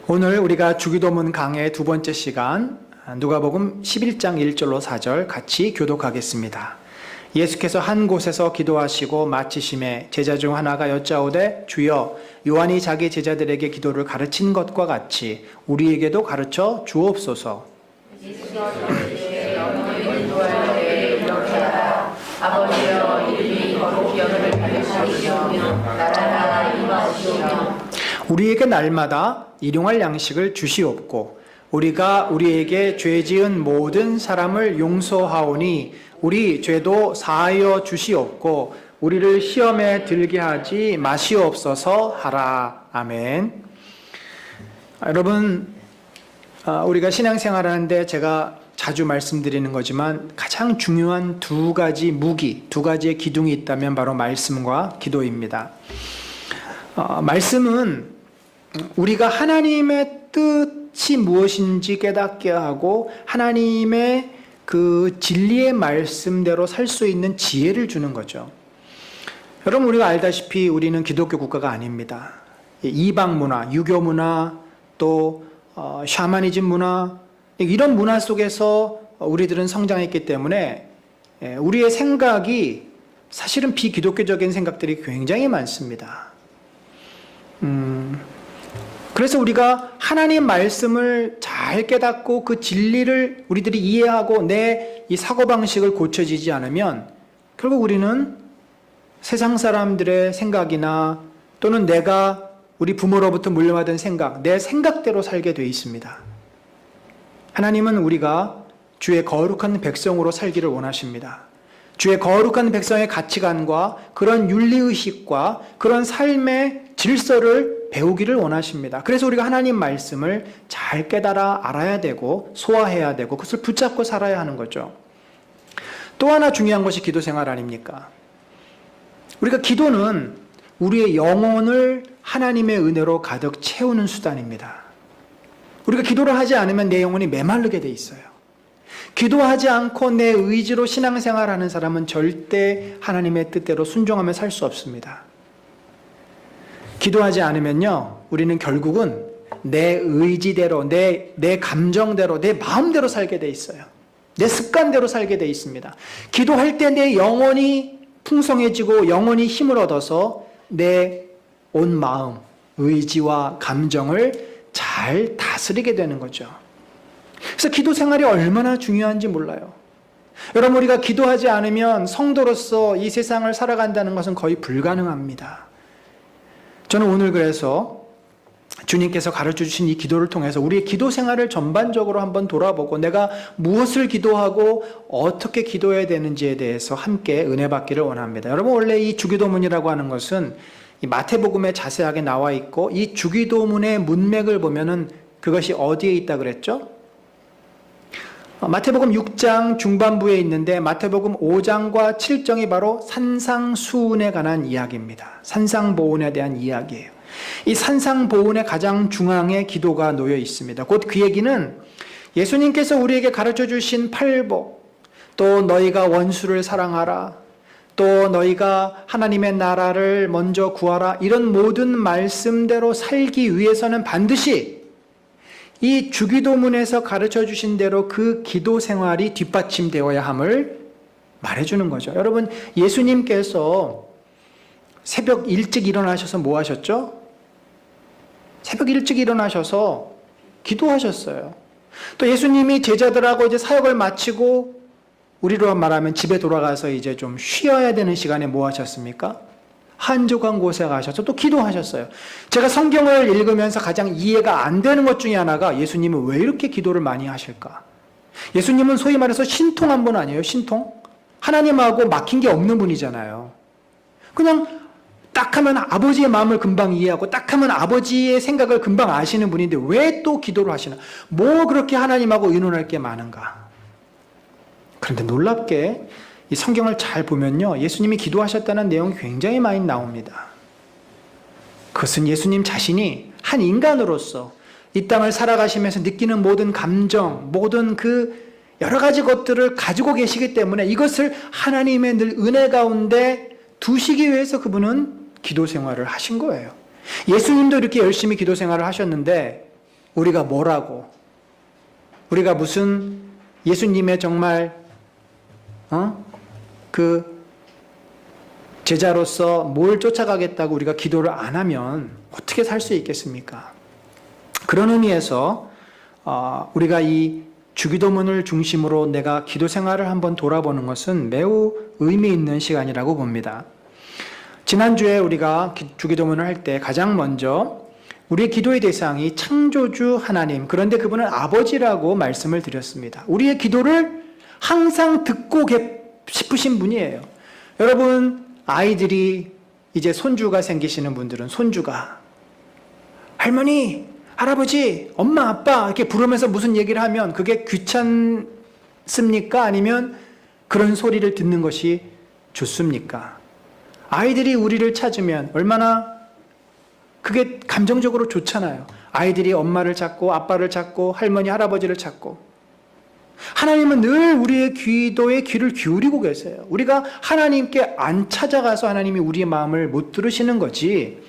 오늘 우리가 주기도문 강의 두 번째 시간 누가복음 11장 1절로 4절 같이 교독하겠습니다. 예수께서 한 곳에서 기도하시고 마치심에 제자 중 하나가 여짜오되 주여 요한이 자기 제자들에게 기도를 가르친 것과 같이 우리에게도 가르쳐 주옵소서. 아버지여 이름이 거룩히 여기를 가르치시오며 나라가 임하시오며 우리에게 날마다 일용할 양식을 주시옵고 우리가 우리에게 죄 지은 모든 사람을 용서하오니 우리 죄도 사하여 주시옵고 우리를 시험에 들게 하지 마시옵소서 하라. 아멘. 여러분, 우리가 신앙생활 하는데 제가 자주 말씀드리는 거지만 가장 중요한 두 가지의 기둥이 있다면 바로 말씀과 기도입니다. 말씀은 우리가 하나님의 뜻이 무엇인지 깨닫게 하고 하나님의 그 진리의 말씀대로 살 수 있는 지혜를 주는 거죠. 여러분, 우리가 알다시피 우리는 기독교 국가가 아닙니다. 이방 문화, 유교 문화, 또 샤머니즘 문화, 이런 문화 속에서 우리들은 성장했기 때문에 우리의 생각이 사실은 비기독교적인 생각들이 굉장히 많습니다. 그래서 우리가 하나님 말씀을 잘 깨닫고 그 진리를 우리들이 이해하고 내 이 사고방식을 고쳐지지 않으면 결국 우리는 세상 사람들의 생각이나 또는 내가 우리 부모로부터 물려받은 생각, 내 생각대로 살게 돼 있습니다. 하나님은 우리가 주의 거룩한 백성으로 살기를 원하십니다. 주의 거룩한 백성의 가치관과 그런 윤리의식과 그런 삶의 질서를 배우기를 원하십니다. 그래서 우리가 하나님 말씀을 잘 깨달아 알아야 되고 소화해야 되고 그것을 붙잡고 살아야 하는 거죠. 또 하나 중요한 것이 기도 생활 아닙니까? 우리가 기도는 우리의 영혼을 하나님의 은혜로 가득 채우는 수단입니다. 우리가 기도를 하지 않으면 내 영혼이 메마르게 돼 있어요. 기도하지 않고 내 의지로 신앙생활하는 사람은 절대 하나님의 뜻대로 순종하며 살 수 없습니다. 기도하지 않으면요, 우리는 결국은 내 의지대로, 내 감정대로, 내 마음대로 살게 돼 있어요. 내 습관대로 살게 돼 있습니다. 기도할 때 내 영혼이 풍성해지고 영혼이 힘을 얻어서 내 온 마음, 의지와 감정을 잘 다스리게 되는 거죠. 그래서 기도 생활이 얼마나 중요한지 몰라요. 여러분, 우리가 기도하지 않으면 성도로서 이 세상을 살아간다는 것은 거의 불가능합니다. 저는 오늘 그래서 주님께서 가르쳐 주신 이 기도를 통해서 우리의 기도 생활을 전반적으로 한번 돌아보고 내가 무엇을 기도하고 어떻게 기도해야 되는지에 대해서 함께 은혜 받기를 원합니다. 여러분, 원래 이 주기도문이라고 하는 것은 이 마태복음에 자세하게 나와 있고 이 주기도문의 문맥을 보면은 그것이 어디에 있다 그랬죠? 마태복음 6장 중반부에 있는데 마태복음 5장과 7장이 바로 산상수훈에 관한 이야기입니다. 산상보훈에 대한 이야기예요. 이 산상보훈의 가장 중앙에 기도가 놓여 있습니다. 곧 그 얘기는 예수님께서 우리에게 가르쳐 주신 팔복, 또 너희가 원수를 사랑하라, 또 너희가 하나님의 나라를 먼저 구하라, 이런 모든 말씀대로 살기 위해서는 반드시 이 주기도문에서 가르쳐 주신 대로 그 기도 생활이 뒷받침되어야 함을 말해주는 거죠. 여러분, 예수님께서 새벽 일찍 일어나셔서 뭐 하셨죠? 새벽 일찍 일어나셔서 기도하셨어요. 또 예수님이 제자들하고 이제 사역을 마치고 우리로 말하면 집에 돌아가서 이제 좀 쉬어야 되는 시간에 뭐 하셨습니까? 한적한 곳에 가셔서 또 기도하셨어요. 제가 성경을 읽으면서 가장 이해가 안 되는 것 중에 하나가 예수님은 왜 이렇게 기도를 많이 하실까? 예수님은 소위 말해서 신통한 분 아니에요? 신통? 하나님하고 막힌 게 없는 분이잖아요. 그냥 딱 하면 아버지의 마음을 금방 이해하고 딱 하면 아버지의 생각을 금방 아시는 분인데 왜 또 기도를 하시나? 뭐 그렇게 하나님하고 의논할 게 많은가? 그런데 놀랍게 이 성경을 잘 보면요, 예수님이 기도하셨다는 내용이 굉장히 많이 나옵니다. 그것은 예수님 자신이 한 인간으로서 이 땅을 살아가시면서 느끼는 모든 감정, 모든 그 여러 가지 것들을 가지고 계시기 때문에 이것을 하나님의 늘 은혜 가운데 두시기 위해서 그분은 기도 생활을 하신 거예요. 예수님도 이렇게 열심히 기도 생활을 하셨는데 우리가 뭐라고, 우리가 무슨 예수님의 정말 그 제자로서 뭘 쫓아가겠다고 우리가 기도를 안 하면 어떻게 살 수 있겠습니까? 그런 의미에서 우리가 이 주기도문을 중심으로 내가 기도 생활을 한번 돌아보는 것은 매우 의미 있는 시간이라고 봅니다. 지난주에 우리가 주기도문을 할 때 가장 먼저 우리의 기도의 대상이 창조주 하나님, 그런데 그분은 아버지라고 말씀을 드렸습니다. 우리의 기도를 항상 듣고 싶으신 분이에요. 여러분, 아이들이 이제 손주가 생기시는 분들은 손주가 할머니, 할아버지, 엄마, 아빠 이렇게 부르면서 무슨 얘기를 하면 그게 귀찮습니까? 아니면 그런 소리를 듣는 것이 좋습니까? 아이들이 우리를 찾으면 얼마나 그게 감정적으로 좋잖아요. 아이들이 엄마를 찾고 아빠를 찾고 할머니, 할아버지를 찾고. 하나님은 늘 우리의 기도에 귀를 기울이고 계세요. 우리가 하나님께 안 찾아가서 하나님이 우리의 마음을 못 들으시는 거지,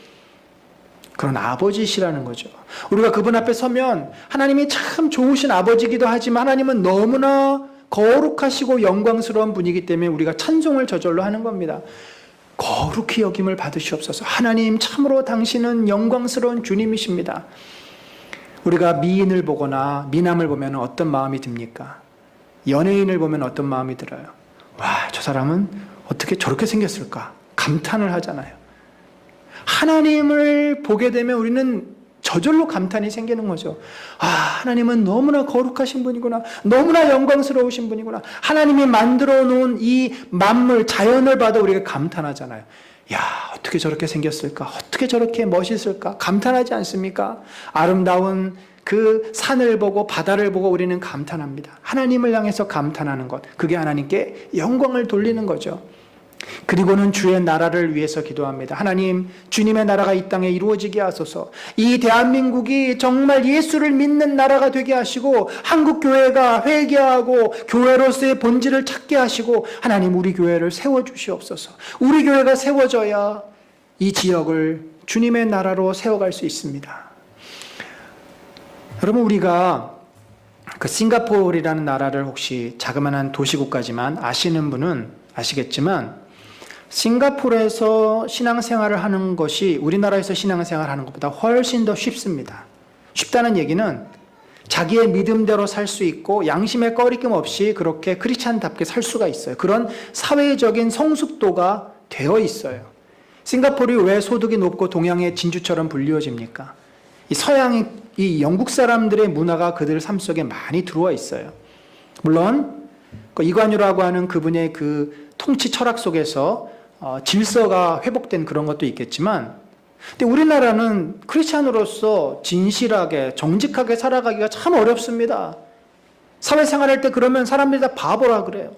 그런 아버지시라는 거죠. 우리가 그분 앞에 서면 하나님이 참 좋으신 아버지이기도 하지만 하나님은 너무나 거룩하시고 영광스러운 분이기 때문에 우리가 찬송을 저절로 하는 겁니다. 거룩히 여김을 받으시옵소서. 하나님, 참으로 당신은 영광스러운 주님이십니다. 우리가 미인을 보거나 미남을 보면 어떤 마음이 듭니까? 연예인을 보면 어떤 마음이 들어요? 와, 저 사람은 어떻게 저렇게 생겼을까? 감탄을 하잖아요. 하나님을 보게 되면 우리는 저절로 감탄이 생기는 거죠. 아, 하나님은 너무나 거룩하신 분이구나. 너무나 영광스러우신 분이구나. 하나님이 만들어 놓은 이 만물, 자연을 봐도 우리가 감탄하잖아요. 야, 어떻게 저렇게 생겼을까? 어떻게 저렇게 멋있을까? 감탄하지 않습니까? 아름다운 그 산을 보고 바다를 보고 우리는 감탄합니다. 하나님을 향해서 감탄하는 것, 그게 하나님께 영광을 돌리는 거죠. 그리고는 주의 나라를 위해서 기도합니다. 하나님, 주님의 나라가 이 땅에 이루어지게 하소서. 이 대한민국이 정말 예수를 믿는 나라가 되게 하시고, 한국 교회가 회개하고 교회로서의 본질을 찾게 하시고, 하나님, 우리 교회를 세워주시옵소서. 우리 교회가 세워져야 이 지역을 주님의 나라로 세워갈 수 있습니다. 여러분, 우리가 그 싱가포르라는 나라를 혹시 자그마한 도시국가지만 아시는 분은 아시겠지만, 싱가포르에서 신앙생활을 하는 것이 우리나라에서 신앙생활을 하는 것보다 훨씬 더 쉽습니다. 쉽다는 얘기는 자기의 믿음대로 살 수 있고 양심의 꺼리낌 없이 그렇게 크리스찬답게 살 수가 있어요. 그런 사회적인 성숙도가 되어 있어요. 싱가포르이 왜 소득이 높고 동양의 진주처럼 불리워집니까? 이 영국 사람들의 문화가 그들 삶 속에 많이 들어와 있어요. 물론 이관유라고 하는 그분의 그 통치 철학 속에서 질서가 회복된 그런 것도 있겠지만, 근데 우리나라는 크리스찬으로서 진실하게 정직하게 살아가기가 참 어렵습니다. 사회생활할 때 그러면 사람들이 다 바보라 그래요.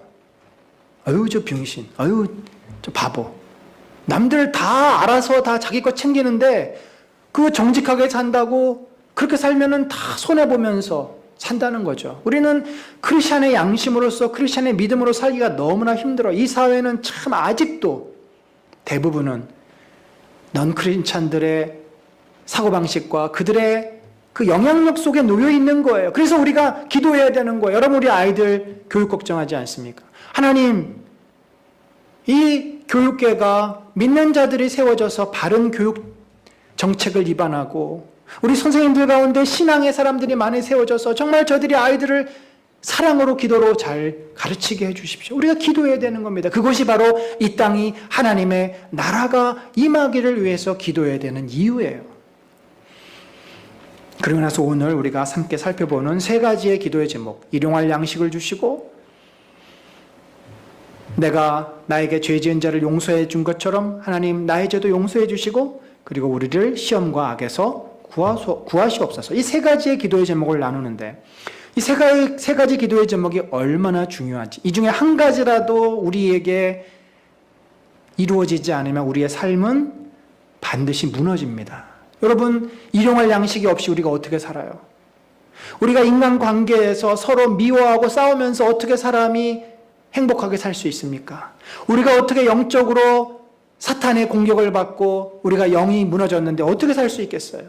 아유, 저 병신, 아유, 저 바보. 남들 다 알아서 다 자기 것 챙기는데 그 정직하게 산다고 그렇게 살면은 다 손해보면서 산다는 거죠. 우리는 크리스찬의 양심으로서 크리스찬의 믿음으로 살기가 너무나 힘들어. 이 사회는 참 아직도 대부분은 넌 크리스찬들의 사고방식과 그들의 그 영향력 속에 놓여 있는 거예요. 그래서 우리가 기도해야 되는 거예요. 여러분, 우리 아이들 교육 걱정하지 않습니까? 하나님, 이 교육계가 믿는 자들이 세워져서 바른 교육 정책을 입안하고 우리 선생님들 가운데 신앙의 사람들이 많이 세워져서 정말 저들이 아이들을 사랑으로 기도로 잘 가르치게 해주십시오. 우리가 기도해야 되는 겁니다. 그것이 바로 이 땅이 하나님의 나라가 임하기를 위해서 기도해야 되는 이유예요. 그러고 나서 오늘 우리가 함께 살펴보는 세 가지의 기도의 제목, 일용할 양식을 주시고 내가 나에게 죄 지은 자를 용서해 준 것처럼 하나님 나의 죄도 용서해 주시고 그리고 우리를 시험과 악에서 구하시옵소서. 이 세 가지의 기도의 제목을 나누는데 이 세 가지 기도의 제목이 얼마나 중요한지, 이 중에 한 가지라도 우리에게 이루어지지 않으면 우리의 삶은 반드시 무너집니다. 여러분, 일용할 양식이 없이 우리가 어떻게 살아요? 우리가 인간관계에서 서로 미워하고 싸우면서 어떻게 사람이 행복하게 살 수 있습니까? 우리가 어떻게 영적으로 사탄의 공격을 받고 우리가 영이 무너졌는데 어떻게 살 수 있겠어요?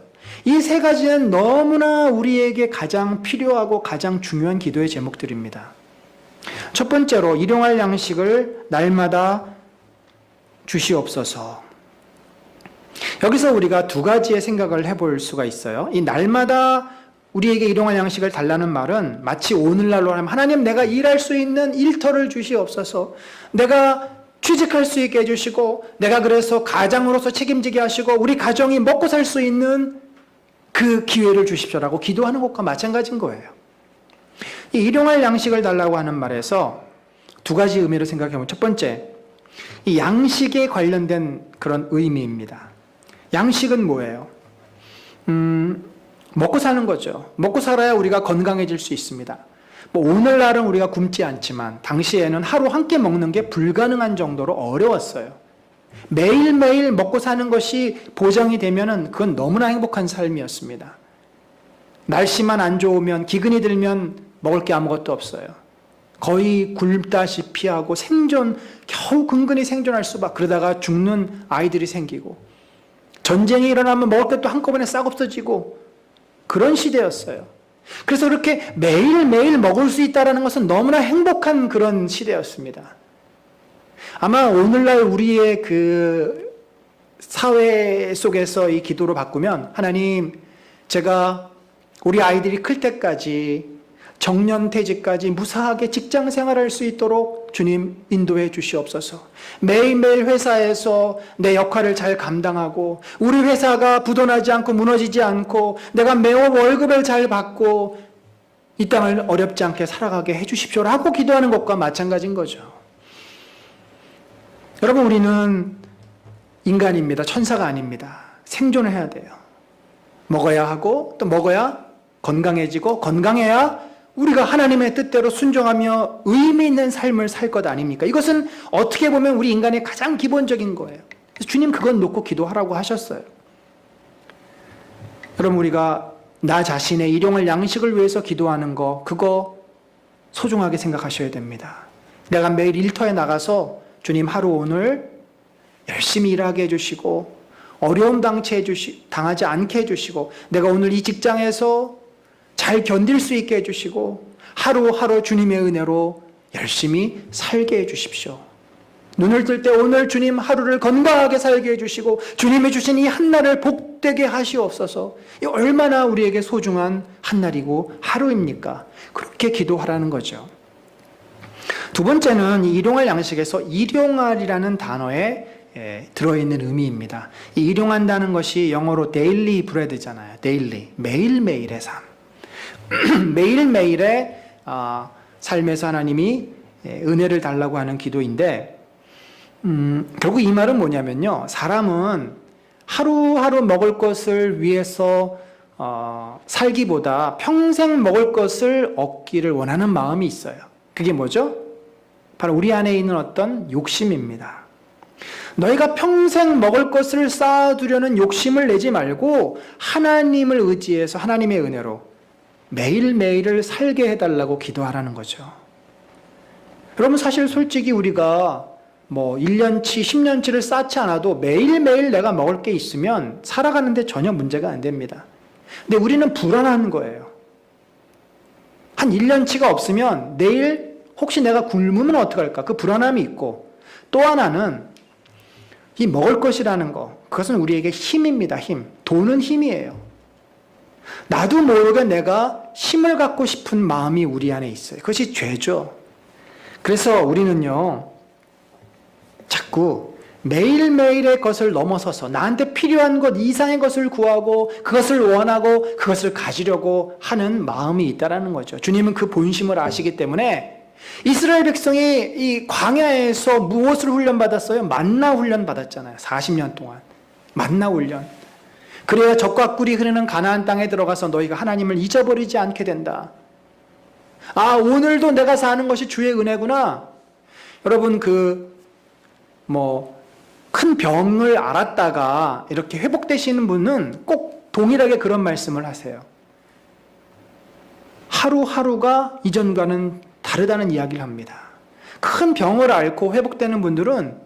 이 세 가지는 너무나 우리에게 가장 필요하고 가장 중요한 기도의 제목들입니다. 첫 번째로 일용할 양식을 날마다 주시옵소서. 여기서 우리가 두 가지의 생각을 해볼 수가 있어요. 이 날마다 우리에게 일용할 양식을 달라는 말은 마치 오늘날로 하면 하나님 내가 일할 수 있는 일터를 주시옵소서. 내가 취직할 수 있게 해주시고 내가 그래서 가장으로서 책임지게 하시고 우리 가정이 먹고 살 수 있는 그 기회를 주십시오라고 기도하는 것과 마찬가지인 거예요. 이 일용할 양식을 달라고 하는 말에서 두 가지 의미를 생각해보면 첫 번째, 이 양식에 관련된 그런 의미입니다. 양식은 뭐예요? 먹고 사는 거죠. 먹고 살아야 우리가 건강해질 수 있습니다. 뭐 오늘날은 우리가 굶지 않지만 당시에는 하루 한 끼 먹는 게 불가능한 정도로 어려웠어요. 매일매일 먹고 사는 것이 보장이 되면은 그건 너무나 행복한 삶이었습니다. 날씨만 안 좋으면 기근이 들면 먹을 게 아무것도 없어요. 거의 굶다시피 하고 겨우 근근히 생존할 수밖에. 그러다가 죽는 아이들이 생기고 전쟁이 일어나면 먹을 게 또 한꺼번에 싹 없어지고 그런 시대였어요. 그래서 그렇게 매일매일 먹을 수 있다는 것은 너무나 행복한 그런 시대였습니다. 아마 오늘날 우리의 그 사회 속에서 이 기도로 바꾸면 하나님, 제가 우리 아이들이 클 때까지 정년퇴직까지 무사하게 직장 생활할 수 있도록 주님 인도해 주시옵소서. 매일매일 회사에서 내 역할을 잘 감당하고 우리 회사가 부도나지 않고 무너지지 않고 내가 매월 월급을 잘 받고 이 땅을 어렵지 않게 살아가게 해 주십시오라고 기도하는 것과 마찬가지인 거죠. 여러분, 우리는 인간입니다. 천사가 아닙니다. 생존을 해야 돼요. 먹어야 하고 또 먹어야 건강해지고 건강해야 우리가 하나님의 뜻대로 순종하며 의미 있는 삶을 살 것 아닙니까? 이것은 어떻게 보면 우리 인간의 가장 기본적인 거예요. 그래서 주님 그건 놓고 기도하라고 하셨어요. 여러분, 우리가 나 자신의 일용할 양식을 위해서 기도하는 거, 그거 소중하게 생각하셔야 됩니다. 내가 매일 일터에 나가서 주님 하루 오늘 열심히 일하게 해주시고 어려움 당하지 않게 해주시고 내가 오늘 이 직장에서 잘 견딜 수 있게 해주시고 하루하루 주님의 은혜로 열심히 살게 해주십시오. 눈을 뜰 때 오늘 주님 하루를 건강하게 살게 해주시고 주님이 주신 이 한날을 복되게 하시옵소서. 이 얼마나 우리에게 소중한 한날이고 하루입니까? 그렇게 기도하라는 거죠. 두 번째는 이 일용할 양식에서 일용할이라는 단어에 들어있는 의미입니다. 이 일용한다는 것이 영어로 daily bread잖아요. daily, 매일매일의 삶. 매일매일의 삶에서 하나님이 은혜를 달라고 하는 기도인데 결국 이 말은 뭐냐면요. 사람은 하루하루 먹을 것을 위해서 살기보다 평생 먹을 것을 얻기를 원하는 마음이 있어요. 그게 뭐죠? 바로 우리 안에 있는 어떤 욕심입니다. 너희가 평생 먹을 것을 쌓아두려는 욕심을 내지 말고 하나님을 의지해서 하나님의 은혜로 매일매일을 살게 해달라고 기도하라는 거죠. 여러분, 사실 솔직히 우리가 뭐 1년치, 10년치를 쌓지 않아도 매일매일 내가 먹을 게 있으면 살아가는데 전혀 문제가 안 됩니다. 근데 우리는 불안한 거예요. 한 1년치가 없으면 내일 혹시 내가 굶으면 어떡할까? 그 불안함이 있고 또 하나는 이 먹을 것이라는 거, 그것은 우리에게 힘입니다. 힘. 돈은 힘이에요. 나도 모르게 내가 힘을 갖고 싶은 마음이 우리 안에 있어요. 그것이 죄죠. 그래서 우리는요, 자꾸 매일매일의 것을 넘어서서 나한테 필요한 것 이상의 것을 구하고 그것을 원하고 그것을 가지려고 하는 마음이 있다는 거죠. 주님은 그 본심을 아시기 때문에 이스라엘 백성이 이 광야에서 무엇을 훈련받았어요? 만나 훈련받았잖아요. 40년 동안. 만나 훈련. 그래야 젖과 꿀이 흐르는 가나안 땅에 들어가서 너희가 하나님을 잊어버리지 않게 된다. 아, 오늘도 내가 사는 것이 주의 은혜구나. 여러분, 큰 병을 앓았다가 이렇게 회복되시는 분은 꼭 동일하게 그런 말씀을 하세요. 하루하루가 이전과는 다르다는 이야기를 합니다. 큰 병을 앓고 회복되는 분들은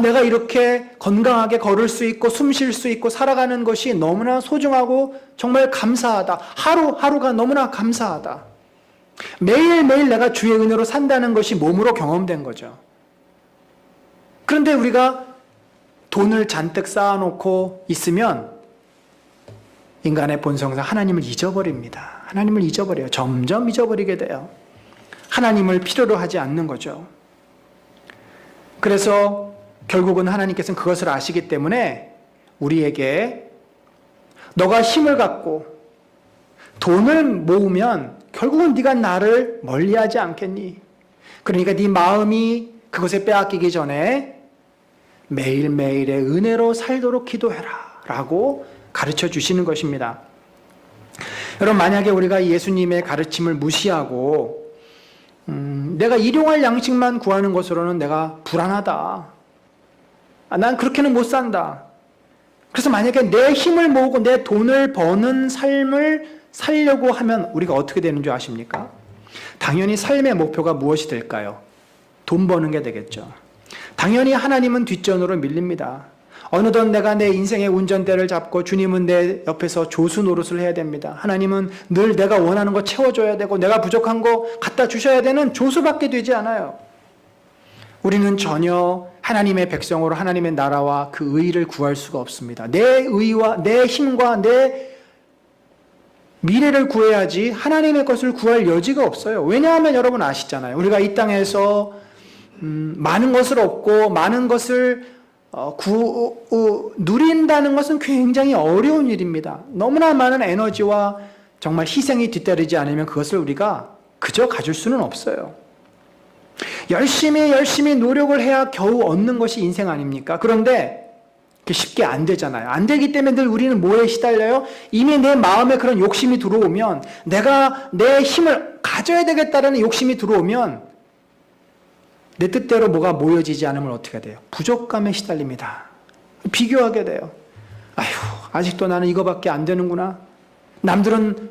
내가 이렇게 건강하게 걸을 수 있고 숨 쉴 수 있고 살아가는 것이 너무나 소중하고 정말 감사하다. 하루하루가 너무나 감사하다. 매일매일 내가 주의 은혜로 산다는 것이 몸으로 경험된 거죠. 그런데 우리가 돈을 잔뜩 쌓아놓고 있으면 인간의 본성상 하나님을 잊어버립니다. 하나님을 잊어버려요. 점점 잊어버리게 돼요. 하나님을 필요로 하지 않는 거죠. 그래서 결국은 하나님께서는 그것을 아시기 때문에 우리에게 너가 힘을 갖고 돈을 모으면 결국은 네가 나를 멀리하지 않겠니? 그러니까 네 마음이 그것에 빼앗기기 전에 매일매일의 은혜로 살도록 기도해라 라고 가르쳐 주시는 것입니다. 여러분, 만약에 우리가 예수님의 가르침을 무시하고 내가 일용할 양식만 구하는 것으로는 내가 불안하다. 난 그렇게는 못 산다. 그래서 만약에 내 힘을 모으고 내 돈을 버는 삶을 살려고 하면 우리가 어떻게 되는 줄 아십니까? 당연히 삶의 목표가 무엇이 될까요? 돈 버는 게 되겠죠. 당연히 하나님은 뒷전으로 밀립니다. 어느덧 내가 내 인생의 운전대를 잡고 주님은 내 옆에서 조수 노릇을 해야 됩니다. 하나님은 늘 내가 원하는 거 채워줘야 되고 내가 부족한 거 갖다 주셔야 되는 조수밖에 되지 않아요. 우리는 전혀 하나님의 백성으로 하나님의 나라와 그 의를 구할 수가 없습니다. 내 의와 내 힘과 내 미래를 구해야지 하나님의 것을 구할 여지가 없어요. 왜냐하면 여러분 아시잖아요. 우리가 이 땅에서 많은 것을 얻고 많은 것을 누린다는 것은 굉장히 어려운 일입니다. 너무나 많은 에너지와 정말 희생이 뒤따르지 않으면 그것을 우리가 그저 가질 수는 없어요. 열심히 노력을 해야 겨우 얻는 것이 인생 아닙니까? 그런데 쉽게 안 되잖아요. 안 되기 때문에 늘 우리는 뭐에 시달려요? 이미 내 마음에 그런 욕심이 들어오면, 내가 내 힘을 가져야 되겠다라는 욕심이 들어오면 내 뜻대로 뭐가 모여지지 않으면 어떻게 돼요? 부족감에 시달립니다. 비교하게 돼요. 아직도 나는 이거밖에 안 되는구나. 남들은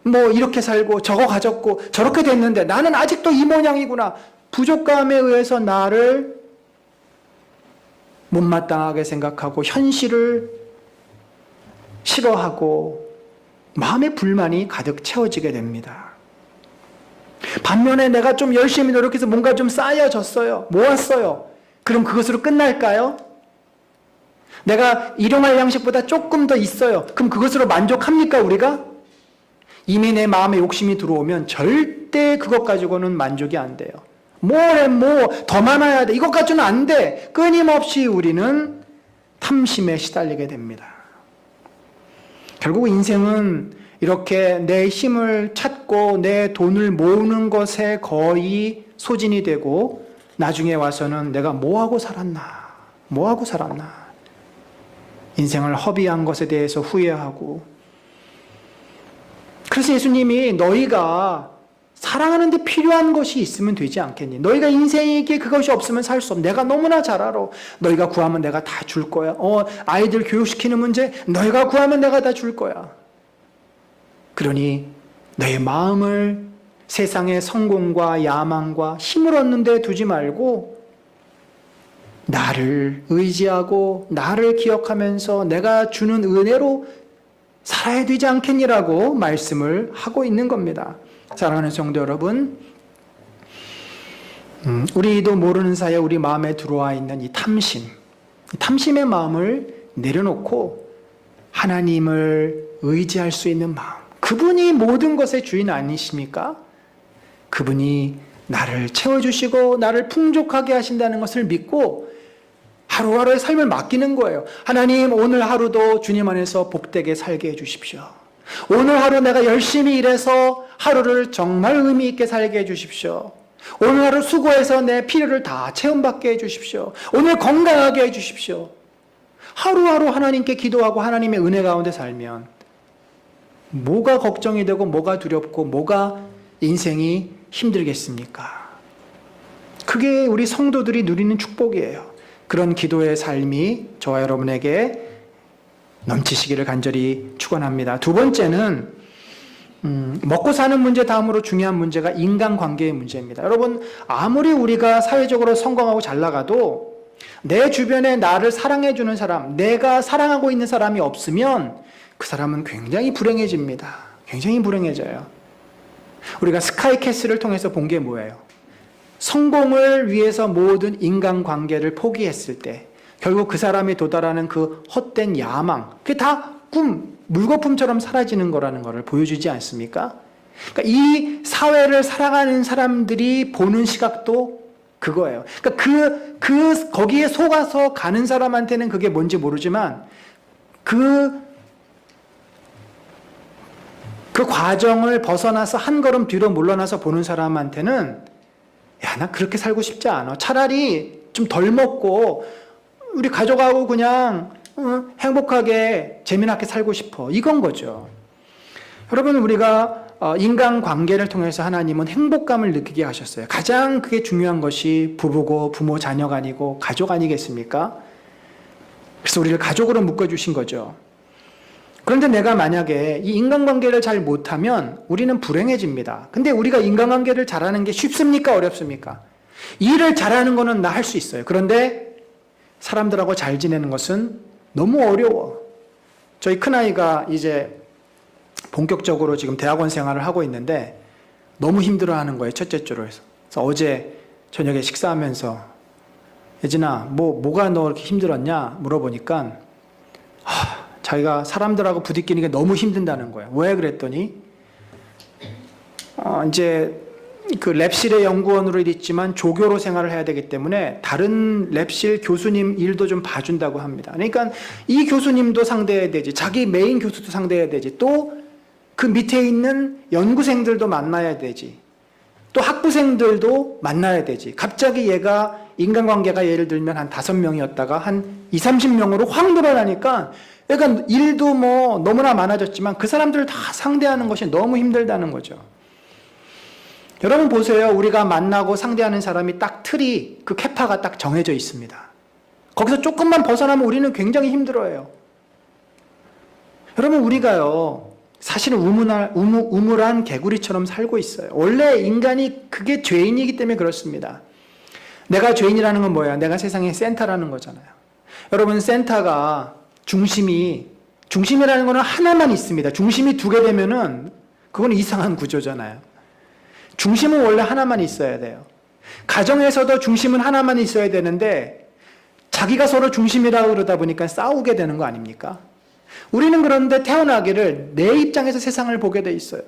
뭐 이렇게 살고 저거 가졌고 저렇게 됐는데 나는 아직도 이 모양이구나. 부족감에 의해서 나를 못마땅하게 생각하고 현실을 싫어하고 마음의 불만이 가득 채워지게 됩니다. 반면에 내가 좀 열심히 노력해서 뭔가 좀 쌓여졌어요. 모았어요. 그럼 그것으로 끝날까요? 내가 일용할 양식보다 조금 더 있어요. 그럼 그것으로 만족합니까, 우리가? 이미 내 마음에 욕심이 들어오면 절대 그것 가지고는 만족이 안 돼요. 더 많아야 돼. 이것 가지고는 안 돼. 끊임없이 우리는 탐심에 시달리게 됩니다. 결국 인생은 이렇게 내 힘을 찾고 내 돈을 모으는 것에 거의 소진이 되고 나중에 와서는 내가 뭐하고 살았나? 인생을 허비한 것에 대해서 후회하고. 그래서 예수님이 너희가 사랑하는데 필요한 것이 있으면 되지 않겠니? 너희가 인생에게 그것이 없으면 살 수 없어. 내가 너무나 잘 알아. 너희가 구하면 내가 다 줄 거야. 아이들 교육시키는 문제 너희가 구하면 내가 다 줄 거야. 그러니 너의 마음을 세상의 성공과 야망과 힘을 얻는 데 두지 말고 나를 의지하고 나를 기억하면서 내가 주는 은혜로 살아야 되지 않겠니라고 말씀을 하고 있는 겁니다. 사랑하는 성도 여러분, 우리도 모르는 사이에 우리 마음에 들어와 있는 이 탐심의 마음을 내려놓고 하나님을 의지할 수 있는 마음, 그분이 모든 것의 주인 아니십니까? 그분이 나를 채워주시고 나를 풍족하게 하신다는 것을 믿고 하루하루의 삶을 맡기는 거예요. 하나님, 오늘 하루도 주님 안에서 복되게 살게 해주십시오. 오늘 하루 내가 열심히 일해서 하루를 정말 의미 있게 살게 해주십시오. 오늘 하루 수고해서 내 필요를 다 체험받게 해주십시오. 오늘 건강하게 해주십시오. 하루하루 하나님께 기도하고 하나님의 은혜 가운데 살면 뭐가 걱정이 되고 뭐가 두렵고 뭐가 인생이 힘들겠습니까? 그게 우리 성도들이 누리는 축복이에요. 그런 기도의 삶이 저와 여러분에게 넘치시기를 간절히 축원합니다. 두 번째는 먹고 사는 문제 다음으로 중요한 문제가 인간관계의 문제입니다. 여러분, 아무리 우리가 사회적으로 성공하고 잘 나가도 내 주변에 나를 사랑해주는 사람, 내가 사랑하고 있는 사람이 없으면 그 사람은 굉장히 불행해집니다. 굉장히 불행해져요. 우리가 스카이캐슬을 통해서 본 게 뭐예요? 성공을 위해서 모든 인간관계를 포기했을 때 결국 그 사람이 도달하는 그 헛된 야망, 그게 다 꿈, 물거품처럼 사라지는 거라는 것을 보여주지 않습니까? 그러니까 이 사회를 살아가는 사람들이 보는 시각도 그거예요. 그러니까 거기에 속아서 가는 사람한테는 그게 뭔지 모르지만 그 과정을 벗어나서 한 걸음 뒤로 물러나서 보는 사람한테는 야, 나 그렇게 살고 싶지 않아. 차라리 좀 덜 먹고 우리 가족하고 그냥 행복하게 재미나게 살고 싶어. 이건 거죠. 여러분, 우리가 인간관계를 통해서 하나님은 행복감을 느끼게 하셨어요. 가장 그게 중요한 것이 부부고 부모 자녀가 아니고 가족 아니겠습니까? 그래서 우리를 가족으로 묶어주신 거죠. 그런데 내가 만약에 이 인간관계를 잘 못하면 우리는 불행해집니다. 근데 우리가 인간관계를 잘하는 게 쉽습니까? 어렵습니까? 일을 잘하는 거는 나 할 수 있어요. 그런데 사람들하고 잘 지내는 것은 너무 어려워. 저희 큰아이가 이제 본격적으로 지금 대학원 생활을 하고 있는데 너무 힘들어하는 거예요. 첫째 주로 해서. 그래서 어제 저녁에 식사하면서 예진아, 뭐가 너 이렇게 힘들었냐? 물어보니까 자기가 사람들하고 부딪히는 게 너무 힘든다는 거예요. 왜 그랬더니 이제 그 랩실의 연구원으로 있지만 조교로 생활을 해야 되기 때문에 다른 랩실 교수님 일도 좀 봐준다고 합니다. 그러니까 이 교수님도 상대해야 되지, 자기 메인 교수도 상대해야 되지, 또 그 밑에 있는 연구생들도 만나야 되지, 또 학부생들도 만나야 되지. 갑자기 얘가 인간관계가 예를 들면 한 5명이었다가 한 20-30명으로 확 늘어나니까 얘가 일도 뭐 너무나 많아졌지만 그 사람들을 다 상대하는 것이 너무 힘들다는 거죠. 여러분 보세요. 우리가 만나고 상대하는 사람이 딱 틀이, 그 캐파가 딱 정해져 있습니다. 거기서 조금만 벗어나면 우리는 굉장히 힘들어요. 여러분, 우리가요 사실은 우물한 개구리처럼 살고 있어요. 원래 인간이 그게 죄인이기 때문에 그렇습니다. 내가 죄인이라는 건 뭐야? 내가 세상의 센터라는 거잖아요. 여러분, 센터가 중심이라는 거는 하나만 있습니다. 중심이 2개 되면은 그건 이상한 구조잖아요. 중심은 원래 하나만 있어야 돼요. 가정에서도 중심은 하나만 있어야 되는데 자기가 서로 중심이라고 그러다 보니까 싸우게 되는 거 아닙니까? 우리는 그런데 태어나기를 내 입장에서 세상을 보게 돼 있어요.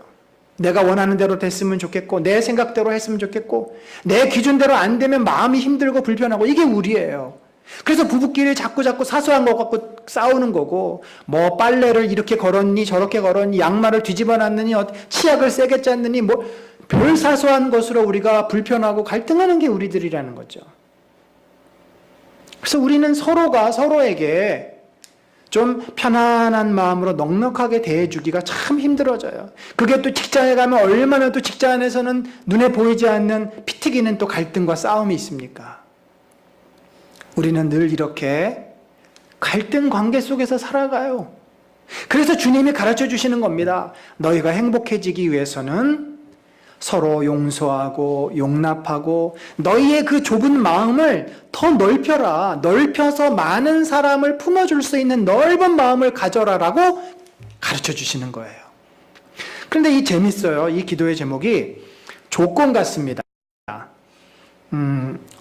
내가 원하는 대로 됐으면 좋겠고, 내 생각대로 했으면 좋겠고, 내 기준대로 안 되면 마음이 힘들고 불편하고, 이게 우리예요. 그래서 부부끼리 자꾸 사소한 거 갖고 싸우는 거고, 뭐 빨래를 이렇게 걸었니 저렇게 걸었니, 양말을 뒤집어 놨느니, 치약을 세게 짰느니, 뭐 별 사소한 것으로 우리가 불편하고 갈등하는 게 우리들이라는 거죠. 그래서 우리는 서로가 서로에게 좀 편안한 마음으로 넉넉하게 대해주기가 참 힘들어져요. 그게 또 직장에 가면 얼마나 또 직장 안에서는 눈에 보이지 않는 피 튀기는 또 갈등과 싸움이 있습니까? 우리는 늘 이렇게 갈등 관계 속에서 살아가요. 그래서 주님이 가르쳐 주시는 겁니다. 너희가 행복해지기 위해서는 서로 용서하고 용납하고 너희의 그 좁은 마음을 더 넓혀라. 넓혀서 많은 사람을 품어줄 수 있는 넓은 마음을 가져라라고 가르쳐 주시는 거예요. 그런데 이 재밌어요. 이 기도의 제목이 조건 같습니다.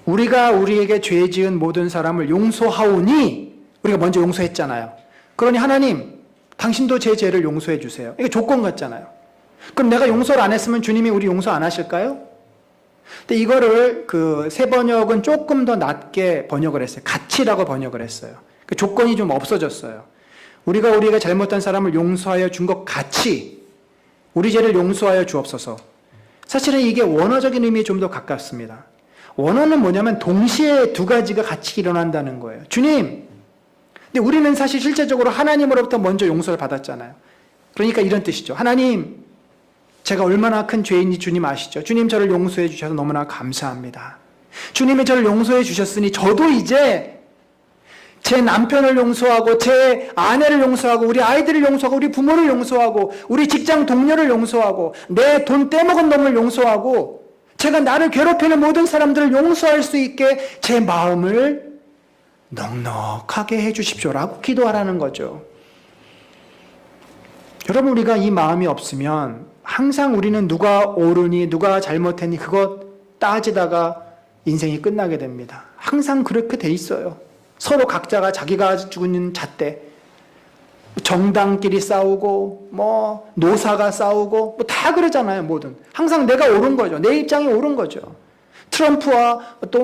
우리가 우리에게 죄 지은 모든 사람을 용서하오니, 우리가 먼저 용서했잖아요. 그러니 하나님, 당신도 제 죄를 용서해 주세요. 이게 조건 같잖아요. 그럼 내가 용서를 안 했으면 주님이 우리 용서 안 하실까요? 근데 이거를 그 새 번역은 조금 더 낮게 번역을 했어요. 가치라고 번역을 했어요. 그 조건이 좀 없어졌어요. 우리가 우리에게 잘못한 사람을 용서하여 준 것 같이 우리 죄를 용서하여 주옵소서. 사실은 이게 원어적인 의미에 좀 더 가깝습니다. 원어는 뭐냐면 동시에 2가지가 같이 일어난다는 거예요. 주님! 근데 우리는 사실 실제적으로 하나님으로부터 먼저 용서를 받았잖아요. 그러니까 이런 뜻이죠. 하나님, 제가 얼마나 큰 죄인지 주님 아시죠? 주님, 저를 용서해 주셔서 너무나 감사합니다. 주님이 저를 용서해 주셨으니 저도 이제 제 남편을 용서하고 제 아내를 용서하고 우리 아이들을 용서하고 우리 부모를 용서하고 우리 직장 동료를 용서하고 내 돈 떼먹은 놈을 용서하고 제가 나를 괴롭히는 모든 사람들을 용서할 수 있게 제 마음을 넉넉하게 해주십시오라고 기도하라는 거죠. 여러분, 우리가 이 마음이 없으면 항상 우리는 누가 옳으니 누가 잘못했니 그것 따지다가 인생이 끝나게 됩니다. 항상 그렇게 돼 있어요. 서로 각자가 자기가 가지고 있는 잣대, 정당끼리 싸우고 뭐 노사가 싸우고 뭐 다 그러잖아요. 뭐든 항상 내가 옳은 거죠. 내 입장이 옳은 거죠. 트럼프와 또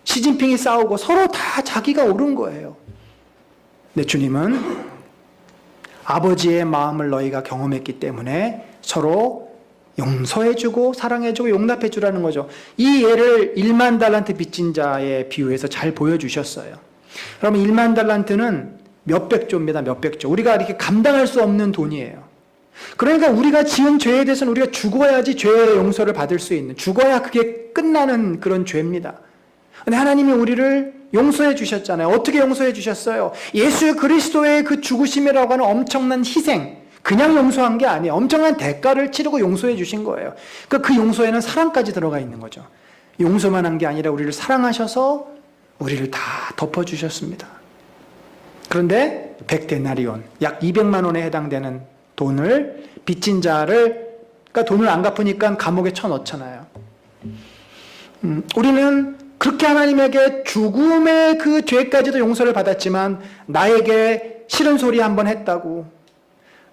시진핑이 싸우고 서로 다 자기가 옳은 거예요. 근데 주님은 아버지의 마음을 너희가 경험했기 때문에 서로 용서해주고 사랑해주고 용납해주라는 거죠. 이 예를 1만 달란트 빚진 자에 비유해서 잘 보여주셨어요. 그러면 1만 달란트는 몇백 조입니다. 몇백 조. 우리가 이렇게 감당할 수 없는 돈이에요. 그러니까 우리가 지은 죄에 대해서는 우리가 죽어야지 죄의 용서를 받을 수 있는, 죽어야 그게 끝나는 그런 죄입니다. 근데 하나님이 우리를 용서해 주셨잖아요. 어떻게 용서해 주셨어요? 예수 그리스도의 그 죽으심이라고 하는 엄청난 희생, 그냥 용서한 게 아니에요. 엄청난 대가를 치르고 용서해 주신 거예요. 그러니까 그 용서에는 사랑까지 들어가 있는 거죠. 용서만 한 게 아니라 우리를 사랑하셔서 우리를 다 덮어주셨습니다. 그런데 100데나리온, 약 200만 원에 해당되는 돈을 빚진 자를, 그러니까 돈을 안 갚으니까 감옥에 쳐넣잖아요. 우리는 그렇게 하나님에게 죽음의 그 죄까지도 용서를 받았지만 나에게 싫은 소리 한번 했다고,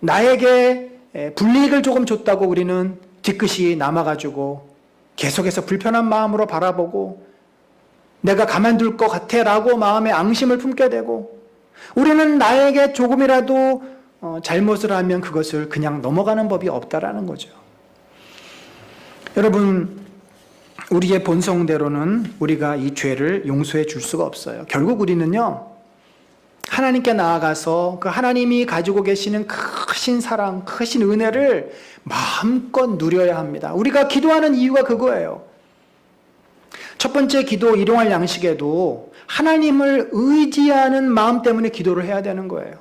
나에게 불이익을 조금 줬다고 우리는 뒤끝이 남아가지고 계속해서 불편한 마음으로 바라보고 내가 가만둘 것 같아 라고 마음에 앙심을 품게 되고, 우리는 나에게 조금이라도 잘못을 하면 그것을 그냥 넘어가는 법이 없다라는 거죠. 여러분, 우리의 본성대로는 우리가 이 죄를 용서해 줄 수가 없어요. 결국 우리는요, 하나님께 나아가서 그 하나님이 가지고 계시는 크신 사랑, 크신 은혜를 마음껏 누려야 합니다. 우리가 기도하는 이유가 그거예요. 첫 번째 기도, 일용할 양식에도 하나님을 의지하는 마음 때문에 기도를 해야 되는 거예요.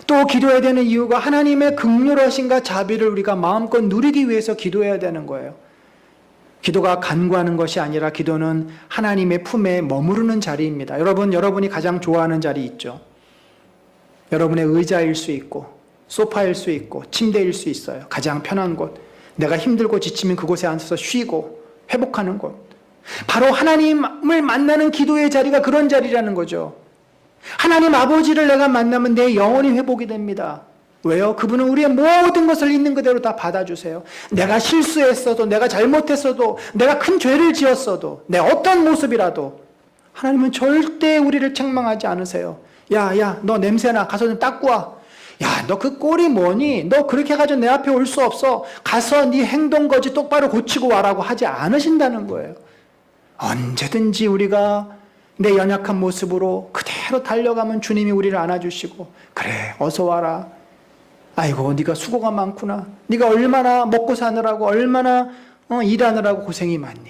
또 기도해야 되는 이유가 하나님의 긍휼하심과 자비를 우리가 마음껏 누리기 위해서 기도해야 되는 거예요. 기도가 간구하는 것이 아니라 기도는 하나님의 품에 머무르는 자리입니다. 여러분이 가장 좋아하는 자리 있죠. 여러분의 의자일 수 있고 소파일 수 있고 침대일 수 있어요. 가장 편한 곳, 내가 힘들고 지치면 그곳에 앉아서 쉬고 회복하는 곳, 바로 하나님을 만나는 기도의 자리가 그런 자리라는 거죠. 하나님 아버지를 내가 만나면 내 영혼이 회복이 됩니다. 왜요? 그분은 우리의 모든 것을 있는 그대로 다 받아주세요. 내가 실수했어도, 내가 잘못했어도, 내가 큰 죄를 지었어도, 내 어떤 모습이라도 하나님은 절대 우리를 책망하지 않으세요. 야, 너 냄새나, 가서 좀 닦고 와. 야, 너 그 꼴이 뭐니? 너 그렇게 해가지고 내 앞에 올 수 없어. 가서 네 행동 거지 똑바로 고치고 와라고 하지 않으신다는 거예요. 언제든지 우리가 내 연약한 모습으로 그대로 달려가면 주님이 우리를 안아주시고, 그래, 어서 와라. 아이고, 네가 수고가 많구나. 네가 얼마나 먹고 사느라고, 얼마나 일하느라고 고생이 많니.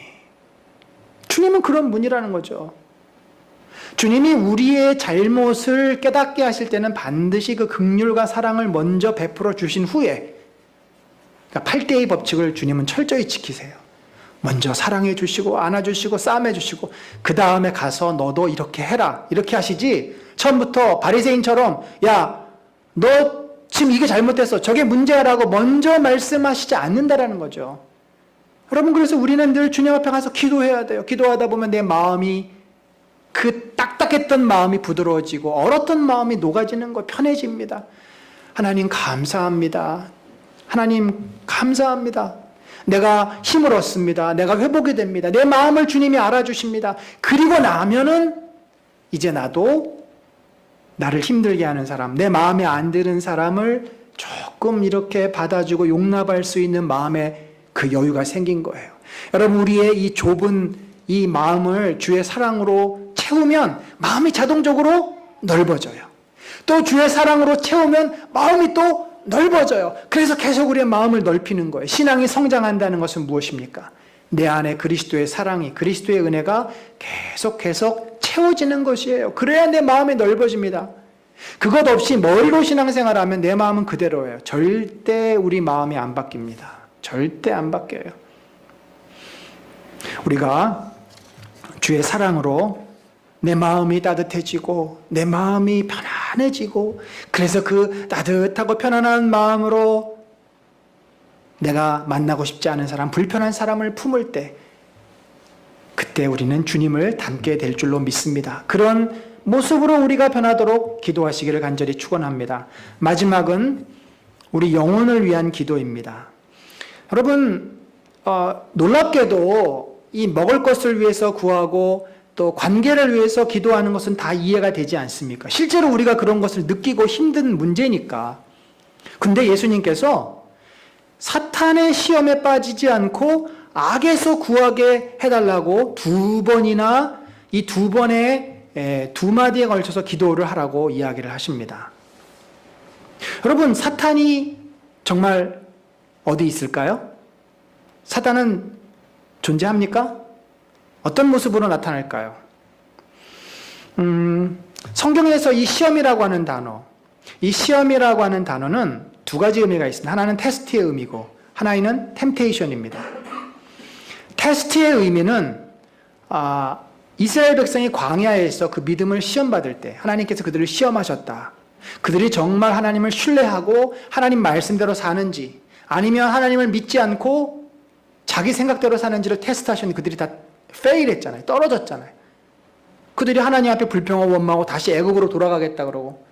주님은 그런 분이라는 거죠. 주님이 우리의 잘못을 깨닫게 하실 때는 반드시 그 긍휼과 사랑을 먼저 베풀어 주신 후에, 그러니까 8대의 법칙을 주님은 철저히 지키세요. 먼저 사랑해 주시고 안아주시고 싸매 주시고 그 다음에 가서 너도 이렇게 해라, 이렇게 하시지, 처음부터 바리새인처럼 야, 너 지금 이게 잘못됐어, 저게 문제야라고 먼저 말씀하시지 않는다라는 거죠. 여러분, 그래서 우리는 늘 주님 앞에 가서 기도해야 돼요. 기도하다 보면 내 마음이, 그 딱딱했던 마음이 부드러워지고 얼었던 마음이 녹아지는 거, 편해집니다. 하나님 감사합니다. 하나님 감사합니다. 내가 힘을 얻습니다. 내가 회복이 됩니다. 내 마음을 주님이 알아주십니다. 그리고 나면은 이제 나도 나를 힘들게 하는 사람, 내 마음에 안 드는 사람을 조금 이렇게 받아주고 용납할 수 있는 마음에 그 여유가 생긴 거예요. 여러분, 우리의 이 좁은 이 마음을 주의 사랑으로 채우면 마음이 자동적으로 넓어져요. 또 주의 사랑으로 채우면 마음이 또 넓어져요. 그래서 계속 우리의 마음을 넓히는 거예요. 신앙이 성장한다는 것은 무엇입니까? 내 안에 그리스도의 사랑이, 그리스도의 은혜가 계속 채워지는 것이에요. 그래야 내 마음이 넓어집니다. 그것 없이 머리로 신앙생활하면 내 마음은 그대로예요. 절대 우리 마음이 안 바뀝니다. 절대 안 바뀌어요. 우리가 주의 사랑으로 내 마음이 따뜻해지고 내 마음이 편안해지고 그래서 그 따뜻하고 편안한 마음으로 내가 만나고 싶지 않은 사람, 불편한 사람을 품을 때 그때 우리는 주님을 닮게 될 줄로 믿습니다. 그런 모습으로 우리가 변하도록 기도하시기를 간절히 축원합니다. 마지막은 우리 영혼을 위한 기도입니다. 여러분 놀랍게도 이 먹을 것을 위해서 구하고 또 관계를 위해서 기도하는 것은 다 이해가 되지 않습니까? 실제로 우리가 그런 것을 느끼고 힘든 문제니까. 근데 예수님께서 사탄의 시험에 빠지지 않고 악에서 구하게 해달라고 두 번이나 이 두 번의 두 마디에 걸쳐서 기도를 하라고 이야기를 하십니다. 여러분, 사탄이 정말 어디 있을까요? 사탄은 존재합니까? 어떤 모습으로 나타날까요? 성경에서 이 시험이라고 하는 단어, 이 시험이라고 하는 단어는 두 가지 의미가 있습니다. 하나는 테스트의 의미고 하나는 템테이션입니다. 테스트의 의미는 이스라엘 백성이 광야에서 그 믿음을 시험받을 때 하나님께서 그들을 시험하셨다. 그들이 정말 하나님을 신뢰하고 하나님 말씀대로 사는지 아니면 하나님을 믿지 않고 자기 생각대로 사는지를 테스트하셨는데 그들이 다 페일했잖아요. 떨어졌잖아요. 그들이 하나님 앞에 불평하고 원망하고 다시 애국으로 돌아가겠다 그러고.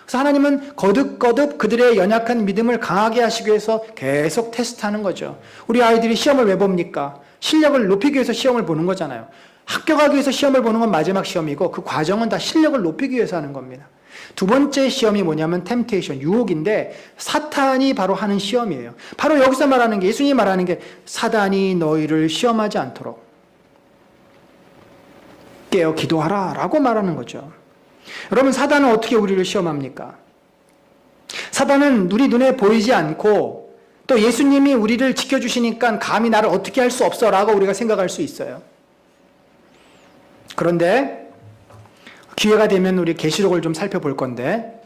그래서 하나님은 거듭거듭 그들의 연약한 믿음을 강하게 하시기 위해서 계속 테스트하는 거죠. 우리 아이들이 시험을 왜 봅니까? 실력을 높이기 위해서 시험을 보는 거잖아요. 합격하기 위해서 시험을 보는 건 마지막 시험이고 그 과정은 다 실력을 높이기 위해서 하는 겁니다. 두 번째 시험이 뭐냐면 템테이션, 유혹인데 사탄이 바로 하는 시험이에요. 바로 여기서 말하는 게 예수님이 말하는 게 사단이 너희를 시험하지 않도록 깨어 기도하라 라고 말하는 거죠. 여러분, 사단은 어떻게 우리를 시험합니까? 사단은 우리 눈에 보이지 않고 또 예수님이 우리를 지켜주시니까 감히 나를 어떻게 할 수 없어 라고 우리가 생각할 수 있어요. 그런데 기회가 되면 우리 계시록을 좀 살펴볼 건데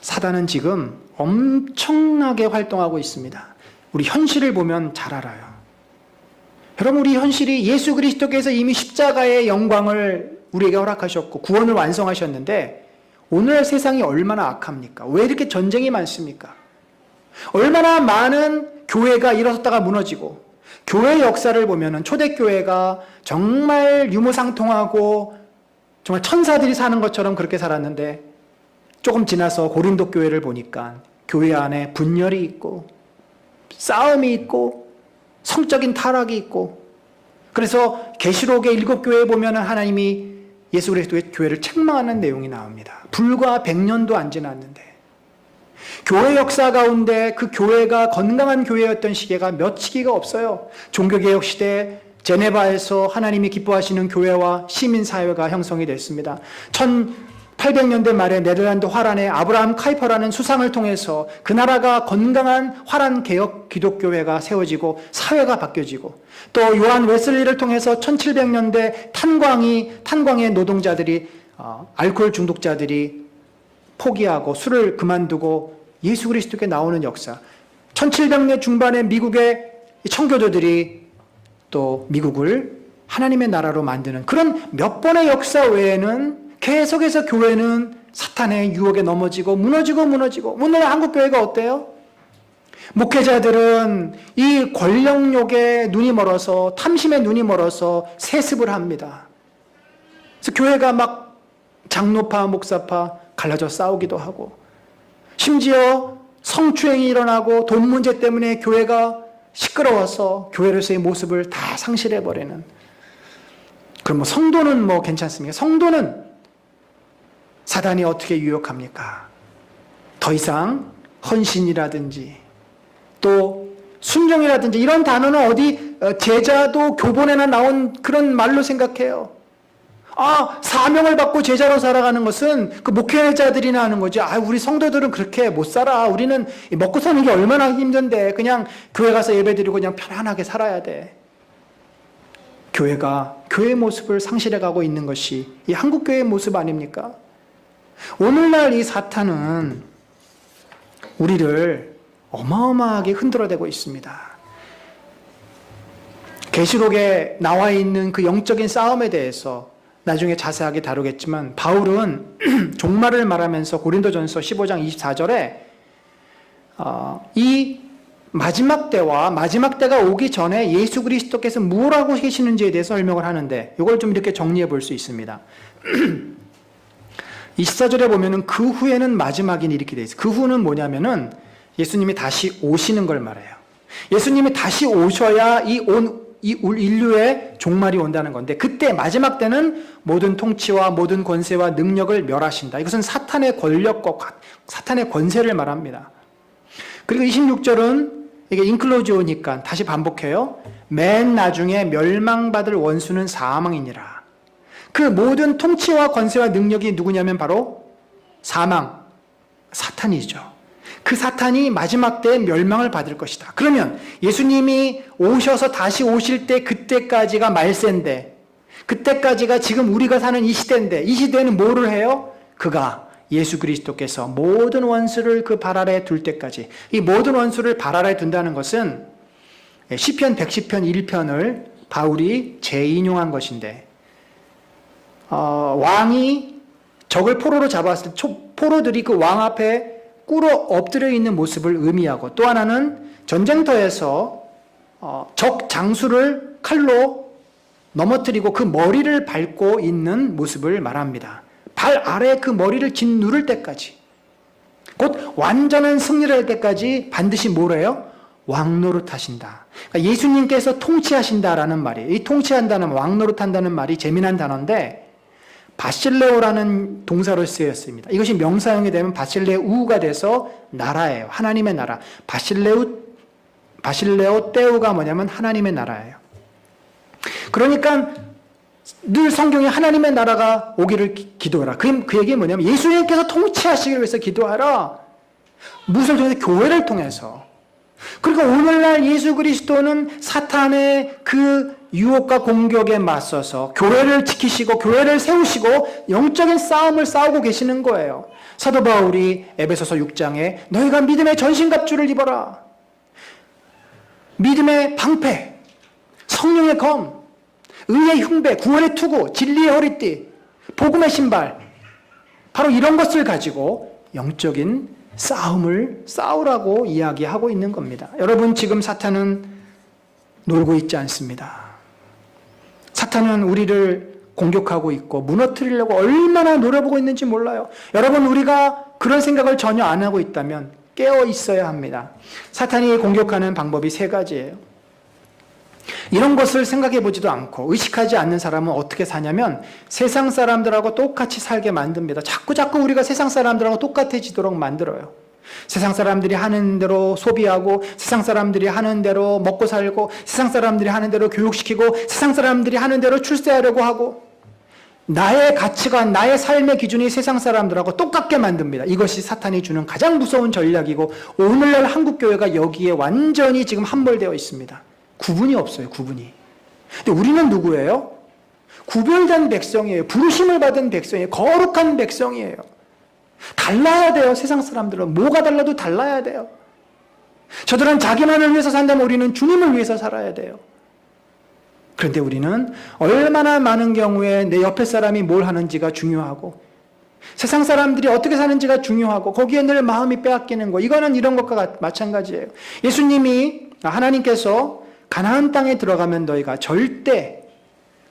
사단은 지금 엄청나게 활동하고 있습니다. 우리 현실을 보면 잘 알아요. 여러분, 우리 현실이 예수 그리스도께서 이미 십자가의 영광을 우리에게 허락하셨고 구원을 완성하셨는데 오늘 세상이 얼마나 악합니까? 왜 이렇게 전쟁이 많습니까? 얼마나 많은 교회가 일어섰다가 무너지고 교회 역사를 보면은 초대교회가 정말 유무상통하고 정말 천사들이 사는 것처럼 그렇게 살았는데 조금 지나서 고린도 교회를 보니까 교회 안에 분열이 있고 싸움이 있고 성적인 타락이 있고 그래서 계시록의 7교회에 보면은 하나님이 예수 그리스도의 교회를 책망하는 내용이 나옵니다. 불과 100년도 안 지났는데 교회 역사 가운데 그 교회가 건강한 교회였던 시기가 몇 시기가 없어요. 종교개혁 시대 제네바에서 하나님이 기뻐하시는 교회와 시민사회가 형성이 됐습니다. 1800년대 말에 네덜란드 화란에 아브라함 카이퍼라는 수상을 통해서 그 나라가 건강한 화란 개혁 기독교회가 세워지고 사회가 바뀌어지고 또 요한 웨슬리를 통해서 1700년대 탄광의 노동자들이 알코올 중독자들이 포기하고 술을 그만두고 예수 그리스도께 나오는 역사. 1700년 중반에 미국의 청교도들이 또 미국을 하나님의 나라로 만드는 그런 몇 번의 역사 외에는 계속해서 교회는 사탄의 유혹에 넘어지고 무너지고 오늘 한국교회가 어때요? 목회자들은 이 권력욕에 눈이 멀어서 탐심에 눈이 멀어서 세습을 합니다. 그래서 교회가 막 장로파 목사파 갈라져 싸우기도 하고 심지어 성추행이 일어나고 돈 문제 때문에 교회가 시끄러워서 교회로서의 모습을 다 상실해버리는. 그럼 성도는 괜찮습니까? 성도는 사단이 어떻게 유혹합니까? 더 이상 헌신이라든지 또 순종이라든지 이런 단어는 어디 제자도 교본에나 나온 그런 말로 생각해요. 사명을 받고 제자로 살아가는 것은 그 목회자들이나 하는 거지. 우리 성도들은 그렇게 못 살아. 우리는 먹고 사는 게 얼마나 힘든데 그냥 교회 가서 예배드리고 그냥 편안하게 살아야 돼. 교회가 교회의 모습을 상실해가고 있는 것이 이 한국교회의 모습 아닙니까? 오늘날 이 사탄은 우리를 어마어마하게 흔들어대고 있습니다. 계시록에 나와 있는 그 영적인 싸움에 대해서 나중에 자세하게 다루겠지만 바울은 종말을 말하면서 고린도전서 15장 24절에 이 마지막 때와 마지막 때가 오기 전에 예수 그리스도께서 뭘 하고 계시는지에 대해서 설명을 하는데 이걸 좀 이렇게 정리해 볼 수 있습니다. 24절에 보면은 그 후에는 마지막이니 이렇게 돼 있어요. 그 후는 뭐냐면은 예수님이 다시 오시는 걸 말해요. 예수님이 다시 오셔야 이 인류의 종말이 온다는 건데 그때 마지막 때는 모든 통치와 모든 권세와 능력을 멸하신다. 이것은 사탄의 권력과 사탄의 권세를 말합니다. 그리고 26절은 이게 인클로지오니까 다시 반복해요. 맨 나중에 멸망받을 원수는 사망이니라. 그 모든 통치와 권세와 능력이 누구냐면 바로 사망, 사탄이죠. 그 사탄이 마지막 때에 멸망을 받을 것이다. 그러면 예수님이 오셔서 다시 오실 때 그때까지가 말세인데 그때까지가 지금 우리가 사는 이 시대인데 이 시대는 뭐를 해요? 그가 예수 그리스도께서 모든 원수를 그 발 아래에 둘 때까지 이 모든 원수를 발 아래에 둔다는 것은 시편 110편 1편을 바울이 재인용한 것인데 왕이 적을 포로로 잡았을 때 포로들이 그 왕 앞에 꿇어 엎드려 있는 모습을 의미하고 또 하나는 전쟁터에서 적 장수를 칼로 넘어뜨리고 그 머리를 밟고 있는 모습을 말합니다. 발 아래에 그 머리를 짓누를 때까지 곧 완전한 승리를 할 때까지 반드시 뭐래요? 왕노릇하신다. 그러니까 예수님께서 통치하신다라는 말이에요. 이 통치한다는 왕노릇한다는 말이 재미난 단어인데 바실레오라는 동사로 쓰였습니다. 이것이 명사형이 되면 바실레우가 돼서 나라예요. 하나님의 나라. 바실레오 떼우가 뭐냐면 하나님의 나라예요. 그러니까 늘 성경에 하나님의 나라가 오기를 기도하라. 그 얘기는 뭐냐면 예수님께서 통치하시기 위해서 기도하라. 무엇을 통해서? 교회를 통해서. 그러니까 오늘날 예수 그리스도는 사탄의 그 유혹과 공격에 맞서서 교회를 지키시고 교회를 세우시고 영적인 싸움을 싸우고 계시는 거예요. 사도 바울이 에베소서 6장에 너희가 믿음의 전신갑주를 입어라. 믿음의 방패, 성령의 검, 의의 흉배, 구원의 투구, 진리의 허리띠, 복음의 신발, 바로 이런 것을 가지고 영적인 싸움을 싸우라고 이야기하고 있는 겁니다. 여러분, 지금 사탄은 놀고 있지 않습니다. 사탄은 우리를 공격하고 있고 무너뜨리려고 얼마나 노려보고 있는지 몰라요. 여러분, 우리가 그런 생각을 전혀 안 하고 있다면 깨어 있어야 합니다. 사탄이 공격하는 방법이 세 가지예요. 이런 것을 생각해 보지도 않고 의식하지 않는 사람은 어떻게 사냐면 세상 사람들하고 똑같이 살게 만듭니다. 자꾸 우리가 세상 사람들하고 똑같아지도록 만들어요. 세상 사람들이 하는 대로 소비하고 세상 사람들이 하는 대로 먹고 살고 세상 사람들이 하는 대로 교육시키고 세상 사람들이 하는 대로 출세하려고 하고 나의 가치관, 나의 삶의 기준이 세상 사람들하고 똑같게 만듭니다. 이것이 사탄이 주는 가장 무서운 전략이고 오늘날 한국교회가 여기에 완전히 지금 함몰되어 있습니다. 구분이 없어요. 구분이. 근데 우리는 누구예요? 구별된 백성이에요. 부르심을 받은 백성이에요. 거룩한 백성이에요. 달라야 돼요. 세상 사람들은. 뭐가 달라도 달라야 돼요. 저들은 자기만을 위해서 산다면 우리는 주님을 위해서 살아야 돼요. 그런데 우리는 얼마나 많은 경우에 내 옆에 사람이 뭘 하는지가 중요하고 세상 사람들이 어떻게 사는지가 중요하고 거기에 늘 마음이 빼앗기는 거. 이거는 이런 것과 마찬가지예요. 예수님이 하나님께서 가나안 땅에 들어가면 너희가 절대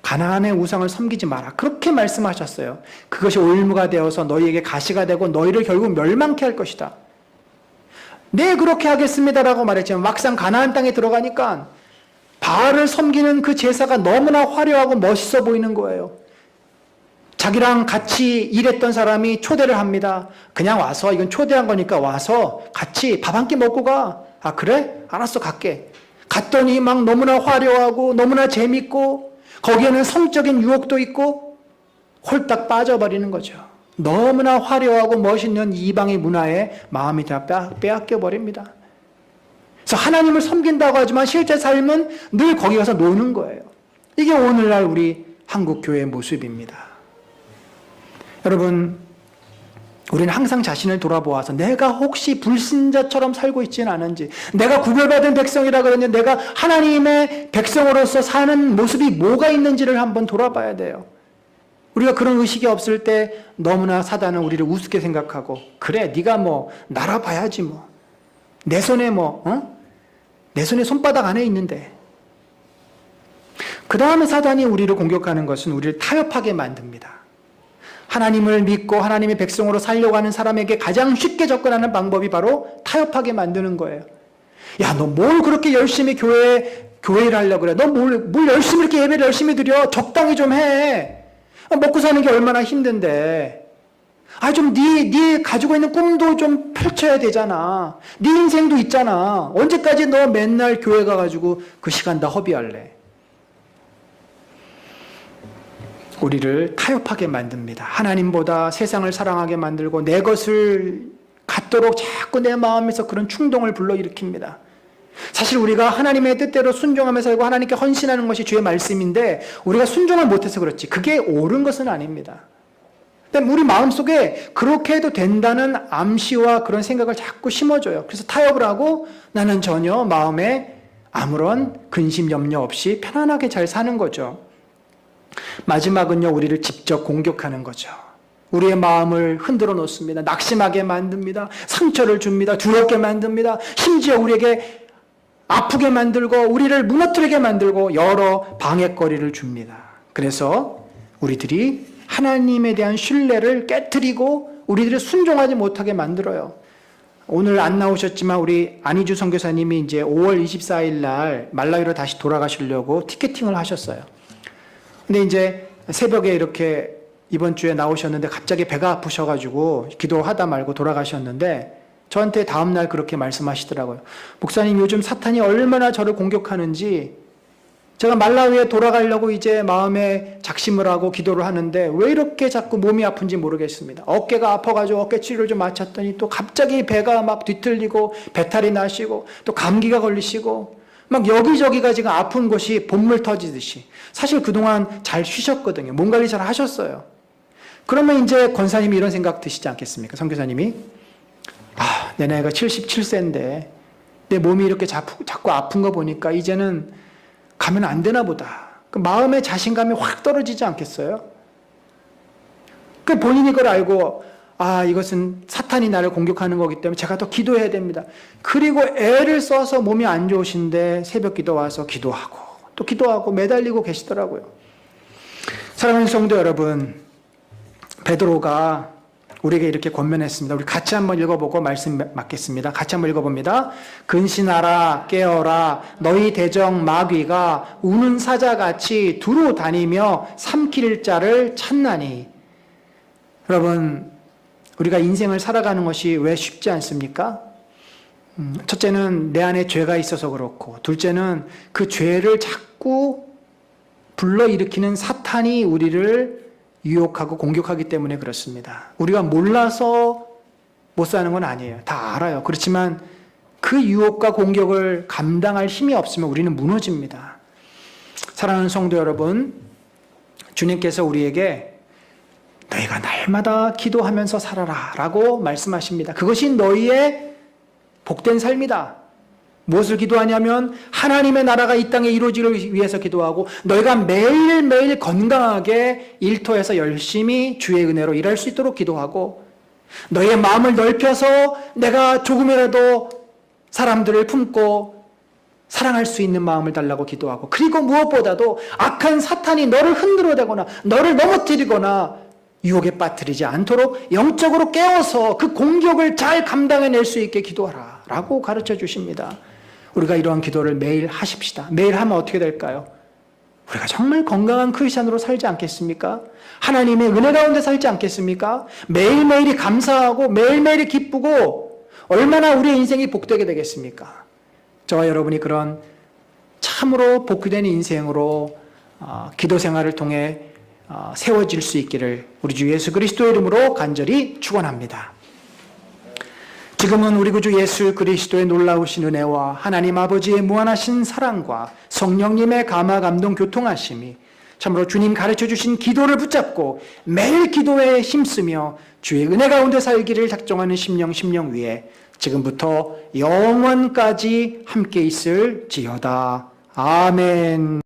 가나안의 우상을 섬기지 마라. 그렇게 말씀하셨어요. 그것이 올무가 되어서 너희에게 가시가 되고 너희를 결국 멸망케 할 것이다. 네, 그렇게 하겠습니다라고 말했지만 막상 가나안 땅에 들어가니까 바알을 섬기는 그 제사가 너무나 화려하고 멋있어 보이는 거예요. 자기랑 같이 일했던 사람이 초대를 합니다. 그냥 와서, 이건 초대한 거니까 와서 같이 밥 한 끼 먹고 가. 아, 그래? 알았어, 갈게. 갔더니 막 너무나 화려하고 너무나 재밌고 거기에는 성적인 유혹도 있고 홀딱 빠져버리는 거죠. 너무나 화려하고 멋있는 이방의 문화에 마음이 다 빼앗겨 버립니다. 그래서 하나님을 섬긴다고 하지만 실제 삶은 늘 거기 가서 노는 거예요. 이게 오늘날 우리 한국교회의 모습입니다. 여러분, 우리는 항상 자신을 돌아보아서 내가 혹시 불신자처럼 살고 있지는 않은지, 내가 구별받은 백성이라 그러는데 내가 하나님의 백성으로서 사는 모습이 뭐가 있는지를 한번 돌아봐야 돼요. 우리가 그런 의식이 없을 때 너무나 사단은 우리를 우습게 생각하고, 그래 네가 뭐 날아봐야지 뭐, 내 손에 내 손에 손바닥 안에 있는데. 그 다음에 사단이 우리를 공격하는 것은 우리를 타협하게 만듭니다. 하나님을 믿고 하나님의 백성으로 살려고 하는 사람에게 가장 쉽게 접근하는 방법이 바로 타협하게 만드는 거예요. 야, 너 뭘 그렇게 열심히 교회를 하려고 그래? 너 뭘 열심히 이렇게 예배를 열심히 드려? 적당히 좀 해. 먹고 사는 게 얼마나 힘든데. 좀 네 가지고 있는 꿈도 좀 펼쳐야 되잖아. 네 인생도 있잖아. 언제까지 너 맨날 교회 가가지고 그 시간 다 허비할래? 우리를 타협하게 만듭니다. 하나님보다 세상을 사랑하게 만들고 내 것을 갖도록 자꾸 내 마음에서 그런 충동을 불러일으킵니다. 사실 우리가 하나님의 뜻대로 순종하며 살고 하나님께 헌신하는 것이 주의 말씀인데 우리가 순종을 못해서 그렇지 그게 옳은 것은 아닙니다. 근데 우리 마음속에 그렇게 해도 된다는 암시와 그런 생각을 자꾸 심어줘요. 그래서 타협을 하고 나는 전혀 마음에 아무런 근심 염려 없이 편안하게 잘 사는 거죠. 마지막은요, 우리를 직접 공격하는 거죠. 우리의 마음을 흔들어 놓습니다. 낙심하게 만듭니다. 상처를 줍니다. 두렵게 만듭니다. 심지어 우리에게 아프게 만들고 우리를 무너뜨리게 만들고 여러 방해거리를 줍니다. 그래서 우리들이 하나님에 대한 신뢰를 깨트리고 우리들이 순종하지 못하게 만들어요. 오늘 안 나오셨지만 우리 안희주 선교사님이 이제 5월 24일 날 말라위로 다시 돌아가시려고 티켓팅을 하셨어요. 근데 이제 새벽에 이렇게 이번 주에 나오셨는데 갑자기 배가 아프셔가지고 기도하다 말고 돌아가셨는데 저한테 다음날 그렇게 말씀하시더라고요. 목사님, 요즘 사탄이 얼마나 저를 공격하는지 제가 말라위에 돌아가려고 이제 마음에 작심을 하고 기도를 하는데 왜 이렇게 자꾸 몸이 아픈지 모르겠습니다. 어깨가 아파가지고 어깨 치료를 좀 마쳤더니 또 갑자기 배가 막 뒤틀리고 배탈이 나시고 또 감기가 걸리시고 막 여기저기가 지금 아픈 곳이 본물 터지듯이. 사실 그동안 잘 쉬셨거든요. 몸 관리 잘 하셨어요. 그러면 이제 권사님이 이런 생각 드시지 않겠습니까? 선교사님이 내 나이가 77세인데 내 몸이 이렇게 자꾸 아픈 거 보니까 이제는 가면 안 되나 보다. 그 마음의 자신감이 확 떨어지지 않겠어요? 그 본인이 그걸 알고 이것은 사탄이 나를 공격하는 거기 때문에 제가 더 기도해야 됩니다. 그리고 애를 써서 몸이 안 좋으신데 새벽 기도 와서 기도하고 또 기도하고 매달리고 계시더라고요. 사랑하는 성도 여러분, 베드로가 우리에게 이렇게 권면했습니다. 우리 같이 한번 읽어보고 말씀 맡겠습니다. 같이 한번 읽어봅니다. 근신하라, 깨어라, 너희 대적 마귀가 우는 사자같이 두루 다니며 삼킬 자를 찾나니. 여러분, 우리가 인생을 살아가는 것이 왜 쉽지 않습니까? 첫째는 내 안에 죄가 있어서 그렇고, 둘째는 그 죄를 자꾸 불러일으키는 사탄이 우리를 유혹하고 공격하기 때문에 그렇습니다. 우리가 몰라서 못 사는 건 아니에요. 다 알아요. 그렇지만 그 유혹과 공격을 감당할 힘이 없으면 우리는 무너집니다. 사랑하는 성도 여러분, 주님께서 우리에게 너희가 날마다 기도하면서 살아라 라고 말씀하십니다. 그것이 너희의 복된 삶이다. 무엇을 기도하냐면 하나님의 나라가 이 땅에 이루어지기 위해서 기도하고 너희가 매일매일 건강하게 일터에서 열심히 주의 은혜로 일할 수 있도록 기도하고 너희의 마음을 넓혀서 내가 조금이라도 사람들을 품고 사랑할 수 있는 마음을 달라고 기도하고 그리고 무엇보다도 악한 사탄이 너를 흔들어대거나 너를 넘어뜨리거나 유혹에 빠뜨리지 않도록 영적으로 깨워서 그 공격을 잘 감당해낼 수 있게 기도하라 라고 가르쳐 주십니다. 우리가 이러한 기도를 매일 하십시다. 매일 하면 어떻게 될까요? 우리가 정말 건강한 크리스찬으로 살지 않겠습니까? 하나님의 은혜 가운데 살지 않겠습니까? 매일매일이 감사하고 매일매일이 기쁘고 얼마나 우리의 인생이 복되게 되겠습니까? 저와 여러분이 그런 참으로 복되는 인생으로 기도 생활을 통해 세워질 수 있기를 우리 주 예수 그리스도의 이름으로 간절히 축원합니다. 지금은 우리 구주 예수 그리스도의 놀라우신 은혜와 하나님 아버지의 무한하신 사랑과 성령님의 감화 감동 교통하심이 참으로 주님 가르쳐 주신 기도를 붙잡고 매일 기도에 힘쓰며 주의 은혜 가운데 살기를 작정하는 심령 위에 지금부터 영원까지 함께 있을지어다. 아멘.